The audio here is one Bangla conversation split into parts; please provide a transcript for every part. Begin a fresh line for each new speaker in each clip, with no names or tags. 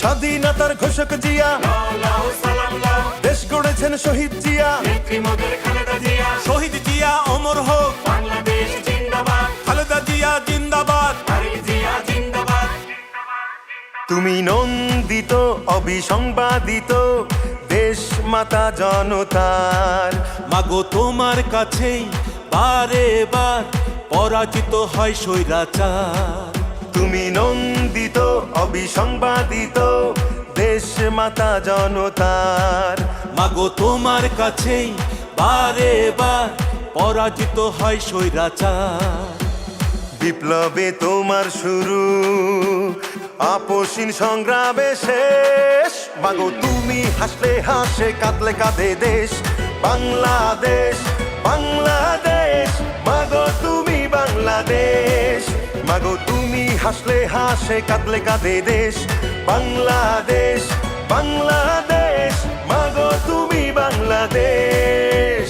স্বাধীনতার ঘোষক জিয়া, দেশ গড়েছেন শহীদ জিয়া,
শহীদ জিয়া অমর হোক,
বাংলাদেশ জিন্দাবাদ,
খালেদা জিয়া জিন্দাবাদ।
তারেক জিয়া জিন্দাবাদ।
তুমি নন্দিত অবিসংবাদিত দেশ মাতা জনতার।
মাগো তোমার কাছেই বারে বার পরাজিত হয় স্বৈরাচার।
তুমি নন্দিত অবিসংবাদিত দেশ মাতা জনতার।
মাগো তোমার কাছেই বারে বার পরাজিত হয় স্বৈরাচার।
বিপ্লবে তোমার শুরু, আপসীন সংগ্রামে শেষ। মাগো তুমি হাসলে হাসে, কাঁদলে কাঁদে দেশ বাংলাদেশ, বাংলাদেশ। মাগো তুমি বাংলাদেশ, মাগো তুমি হাসলে হাসে, কাঁদলে কাঁদে দেশ বাংলাদেশ, বাংলাদেশ। মাগো তুমি বাংলাদেশ।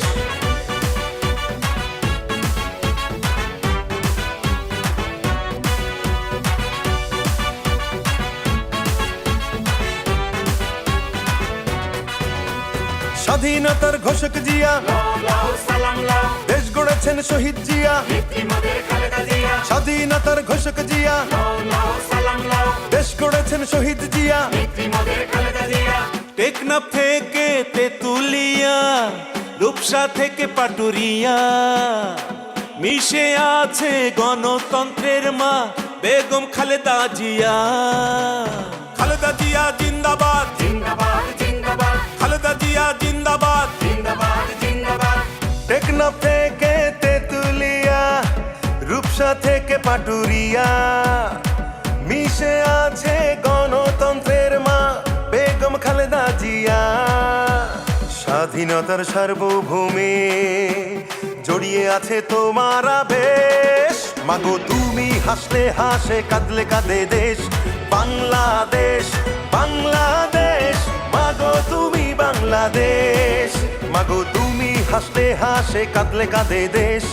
স্বাধীনতার ঘোষক জিয়া,
লাও সালাম লাও,
দেশ গড়েছেন শহীদ জিয়া।
নেত্রীমোদের খালেদা জিয়া।
স্বাধীনতার ঘোষক জিয়া,
লাও সালাম লাও,
দেশ গড়েছেন শহীদ জিয়া।
নেত্রীমোদের খালেদা জিয়া।
টেকনাফ থেকে তেতুলিয়া, রূপসা থেকে পাটুরিয়া, মিশে আছে গণতন্ত্রের মা বেগম খালেদা জিয়া। খালেদা জিয়া জিন্দাবাদ,
জিন্দাবাদ জিন্দাবাদ,
খালেদা জিয়া জিন্দাবাদ।
জিন্দাবাদ জিন্দাবাদ।
টেকনাফ থেকে তেতুলিয়া, রূপসা থেকে পাটুরিয়া, মিশে আছে গণতন্ত্রের মা বেগম খালেদা জিয়া। স্বাধীনতার সার্বভৌমে জড়িয়ে আছে তোমার আবেশ। মাগো তুমি হাসলে হাসে, কাঁদলে কাঁদে দেশ বাংলাদেশ, বাংলাদেশ। মাগো তুমি বাংলাদেশ, মাগো তুমি হাসলে হাসে, কাঁদলে কাঁদে দেশ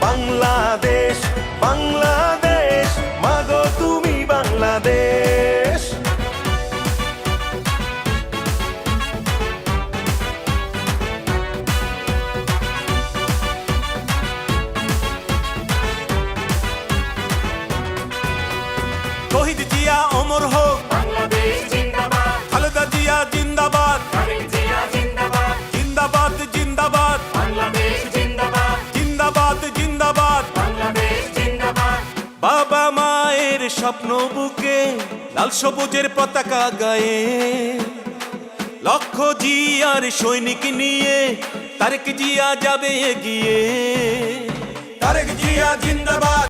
বাংলাদেশ, বাংলাদেশ। মাগো তুমি বাংলাদেশ।
শহীদ জিয়া অমর হোক,
বাংলাদেশ জিন্দাবাদ,
খালেদা জিয়া জিন্দাবাদ।
তারেক জিয়া জিন্দাবাদ,
জিন্দাবাদ জিন্দাবাদ,
বাংলাদেশ জিন্দাবাদ,
জিন্দাবাদ জিন্দাবাদ।
বাংলাদেশ জিন্দাবাদ।
বাবা মায়ের স্বপ্ন বুকে লাল সবুজের পতাকা গায়ে, লক্ষ জিয়ার সৈনিক নিয়ে তারেক জিয়া যাবে এগিয়ে। তারেক জিয়া জিন্দাবাদ,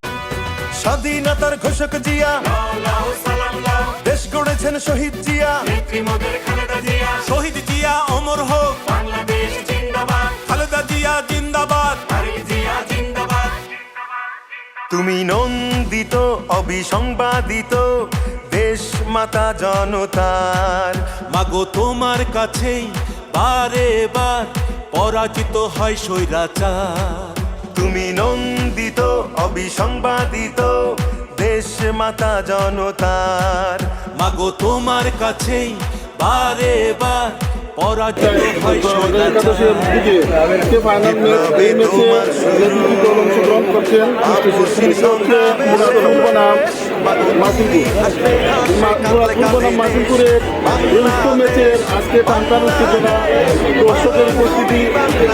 স্বাধীনতার ঘোষক জিয়া,
লাও সালাম লাও,
দেশ গড়েছেন শহীদ জিয়া।
নেত্রীমোদের খালেদা জিয়া।
শহীদ জিয়া অমর হোক,
বাংলাদেশ জিন্দাবাদ,
খালেদা জিয়া জিন্দাবাদ।
তারেক জিয়া জিন্দাবাদ।
তুমি নন্দিত অবিসংবাদিত দেশ মাতা জনতার।
মাগো তোমার কাছেই বারে বার পরাজিত হয় স্বৈরাচার।
তুমি নন্দিত অবিসংবাদিত দেশ মাতা জনতার।
মাগো তোমার কাছেই বারে বার পরাজিত হয়
একাদশের
স্বৈরাচার।
দিকে আজকে ফাইনাল ম্যাচ, এই ম্যাচে যে দুটি দল অংশগ্রহণ করছেন মাসিমপুরের এই উক্ত ম্যাচের আজকে টানটান উত্তেজনা, দর্শকের উপস্থিতি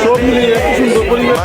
সব মিলিয়ে একটি সুন্দর পরিবেশ।